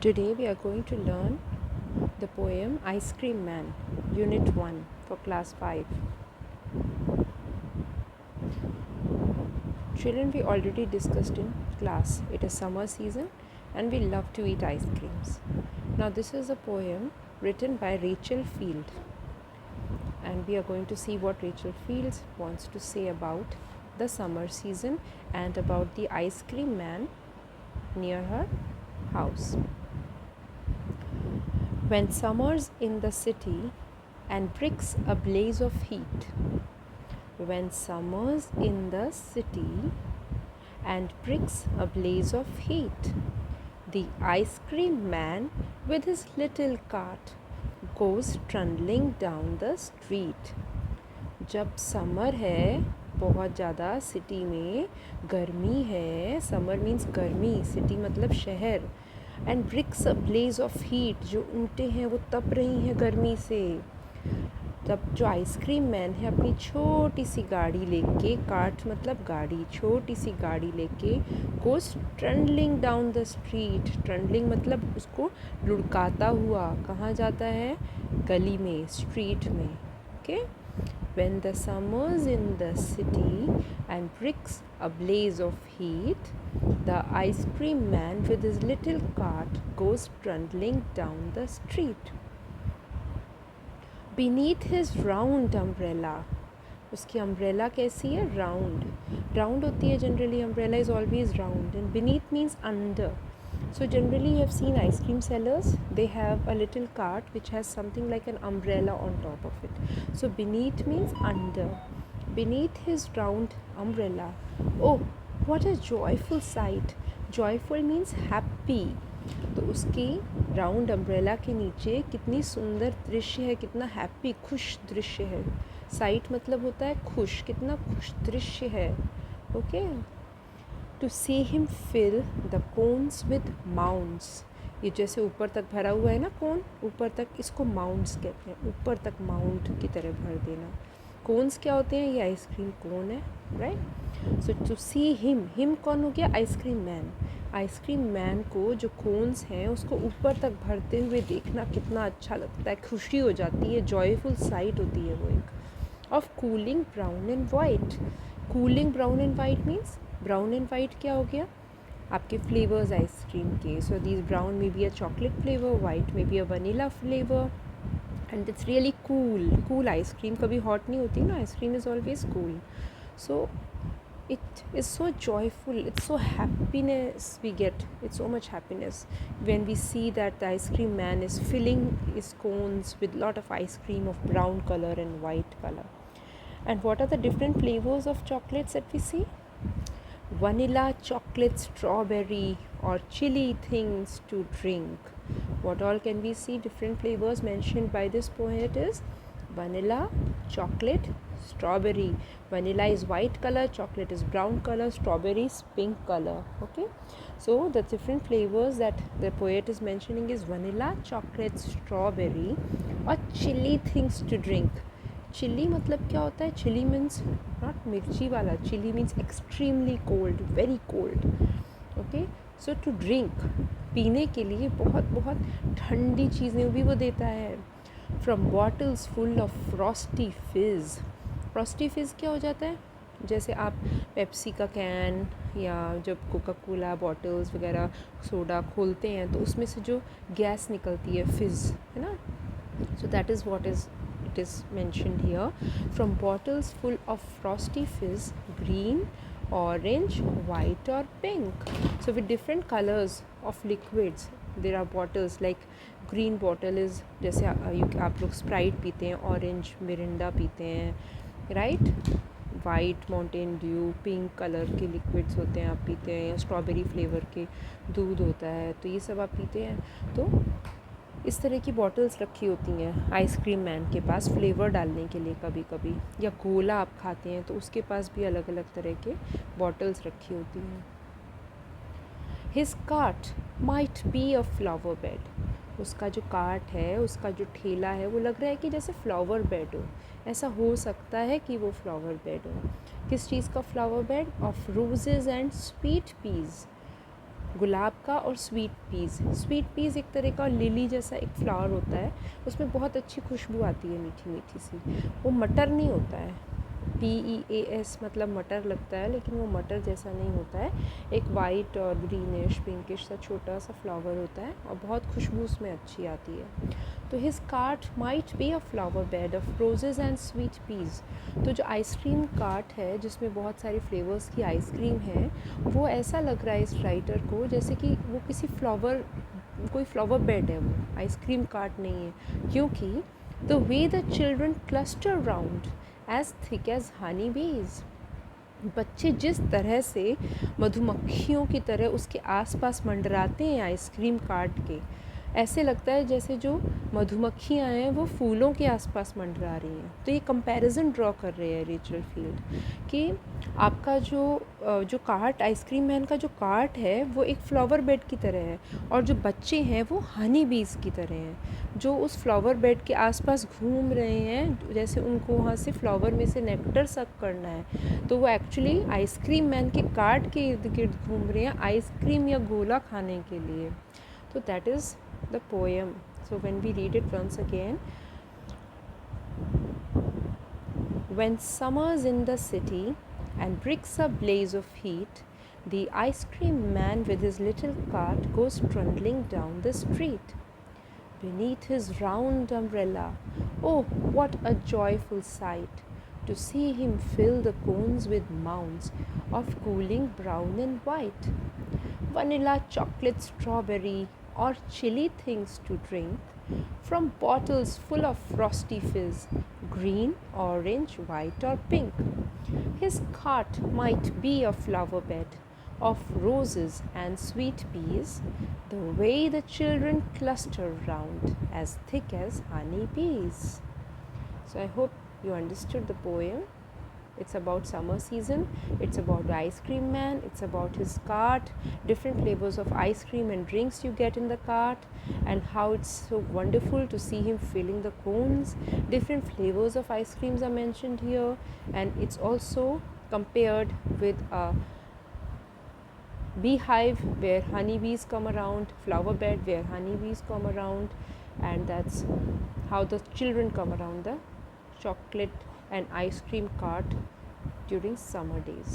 Today we are going to learn the poem Ice Cream Man, Unit 1 for Class 5. Children, we already discussed in class. It is summer season and we love to eat ice creams. Now this is a poem written by Rachel Field. And we are going to see what Rachel Fields wants to say about the summer season and about the ice cream man near her house. When summer's in the city and bricks a blaze of heat. When summer's in the city and bricks a blaze of heat. The ice cream man with his little cart goes trundling down the street. जब summer है बहुत ज़्यादा city में गर्मी है summer means गर्मी city मतलब शहर and bricks a blaze of heat जो ऊँटें हैं वो तप रही हैं गर्मी से तब जो आइसक्रीम मैन है अपनी छोटी सी गाड़ी लेके कार्ट मतलब गाड़ी छोटी सी गाड़ी लेके goes trundling down the street trundling मतलब उसको लुढ़काता हुआ कहाँ जाता है गली में स्ट्रीट में okay When the summer's in the city and bricks a blaze of heat, the ice cream man with his little cart goes trundling down the street. Beneath his round umbrella, उसकी umbrella कैसी है round होती है generally umbrella is always round and beneath means under. So generally you have seen ice cream sellers, they have a little cart which has something like an umbrella on top of it. So beneath means under. Beneath his round umbrella. Oh, what a joyful sight. Joyful means happy. तो उसकी round umbrella के नीचे कितनी सुंदर दृश्य है कितना happy खुश दृश्य है साइट मतलब होता है खुश कितना खुश दृश्य है okay To see him fill the cones with mounds. ये जैसे ऊपर तक भरा हुआ है ना कोन ऊपर तक इसको माउंट्स कहते हैं ऊपर तक माउंट की तरह भर देना कोन्स क्या होते हैं ये आइसक्रीम कोन है right so to see him कौन हो गया आइसक्रीम मैन को जो कोन्स हैं उसको ऊपर तक भरते हुए देखना कितना अच्छा लगता है खुशी हो जाती है जॉयफुल साइट होती है वो एक of cooling brown and white cooling brown and white means brown and white क्या हो गया आपके फ्लेवर्स आइसक्रीम के सो दिस ब्राउन में be a chocolate flavour white में be a vanilla flavour and it's really cool ice cream कभी hot नहीं होती ना ice cream is always cool so it is so joyful it's so happiness we get it's so much happiness when we see that the ice cream man is filling his cones with lot of ice cream of brown color and white color and what are the different flavors of chocolates that we see vanilla chocolate strawberry or chili things to drink what all can we see different flavors mentioned by this poet is vanilla chocolate strawberry vanilla is white color chocolate is brown color strawberry is pink color okay so the different flavors that the poet is mentioning is vanilla chocolate strawberry or chili things to drink chili मतलब क्या होता है chili means not मिर्ची वाला chili means extremely cold very cold okay so to drink पीने के लिए बहुत बहुत ठंडी चीज़ें भी वो देता है from bottles full of frosty fizz क्या हो जाता है जैसे आप पेप्सी का कैन या जब कोका कोला बॉटल्स वगैरह सोडा खोलते हैं तो उसमें से जो गैस निकलती है फिज़ है ना so that is what is it is mentioned here from bottles full of frosty fizz green orange white or pink so with different colors of liquids there are bottles like green bottle is जैसे आप लोग Sprite पीते हैं orange Mirinda पीते हैं right white Mountain Dew pink colour के liquids होते हैं आप पीते हैं या स्ट्रॉबेरी फ्लेवर के दूध होता है तो ये सब आप पीते हैं तो इस तरह की बॉटल्स रखी होती हैं आइसक्रीम मैन के पास फ्लेवर डालने के लिए कभी कभी या गोला आप खाते हैं तो उसके पास भी अलग अलग तरह के बॉटल्स रखी होती हैं his cart might be a flower bed उसका जो कार्ट है उसका जो ठेला है वो लग रहा है कि जैसे फ्लावर बेड हो ऐसा हो सकता है कि वो फ्लावर बेड हो किस चीज़ का flower bed of roses and sweet peas गुलाब का और स्वीट पीस। स्वीट पीस एक तरह का लिली जैसा एक फ्लावर होता है, उसमें बहुत अच्छी खुशबू आती है, मीठी मीठी सी। वो मटर नहीं होता है, PEAS मतलब मटर लगता है, लेकिन वो मटर जैसा नहीं होता है। एक वाइट और ग्रीनिश पिंकिश सा छोटा सा फ्लावर होता है और बहुत खुशबू उसमें अच्छी आती है। तो his cart might be a flower bed of roses and sweet peas. तो जो आइसक्रीम कार्ट है जिसमें बहुत सारे फ्लेवर्स की आइसक्रीम है, वो ऐसा लग रहा है इस राइटर को जैसे कि वो किसी कोई फ्लावर बेड है, वो आइसक्रीम कार्ट नहीं है, क्योंकि the way the children cluster round as thick as honey bees. बच्चे जिस तरह से मधुमक्खियों की तरह उसके आसपास मंडराते हैं आइसक्रीम कार्ट के, ऐसे लगता है जैसे जो मधुमक्खियाँ हैं वो फूलों के आसपास मंडरा रही हैं। तो ये कंपैरिजन ड्रॉ कर रहे हैं रेचल फील्ड कि आपका जो कार्ट, आइसक्रीम मैन का जो कार्ट है वो एक फ्लावर बेड की तरह है, और जो बच्चे हैं वो हनी बीज की तरह हैं जो उस फ्लावर बेड के आसपास घूम रहे हैं, जैसे उनको वहाँ से फ्लावर में से नेक्टर सक करना है। तो वो एक्चुअली आइसक्रीम मैन के कार्ट के इर्द गिर्द घूम रहे हैं आइसक्रीम या गोला खाने के लिए। तो that is the poem. So when we read it once again, when summer's in the city and bricks a blaze of heat, the ice cream man with his little cart goes trundling down the street. Beneath his round umbrella, oh, what a joyful sight to see him fill the cones with mounds of cooling brown and white. Vanilla, chocolate, strawberry, or chilly things to drink from bottles full of frosty fizz, green, orange, white, or pink. His cart might be a flower bed of roses and sweet peas, the way the children cluster round as thick as honey bees. So I hope you understood the poem. It's about summer season, it's about the ice cream man, it's about his cart, different flavors of ice cream and drinks you get in the cart, and how it's so wonderful to see him filling the cones. Different flavors of ice creams are mentioned here, and it's also compared with a beehive where honeybees come around, flower bed where honeybees come around, and that's how the children come around the chocolate and ice cream cart during summer days.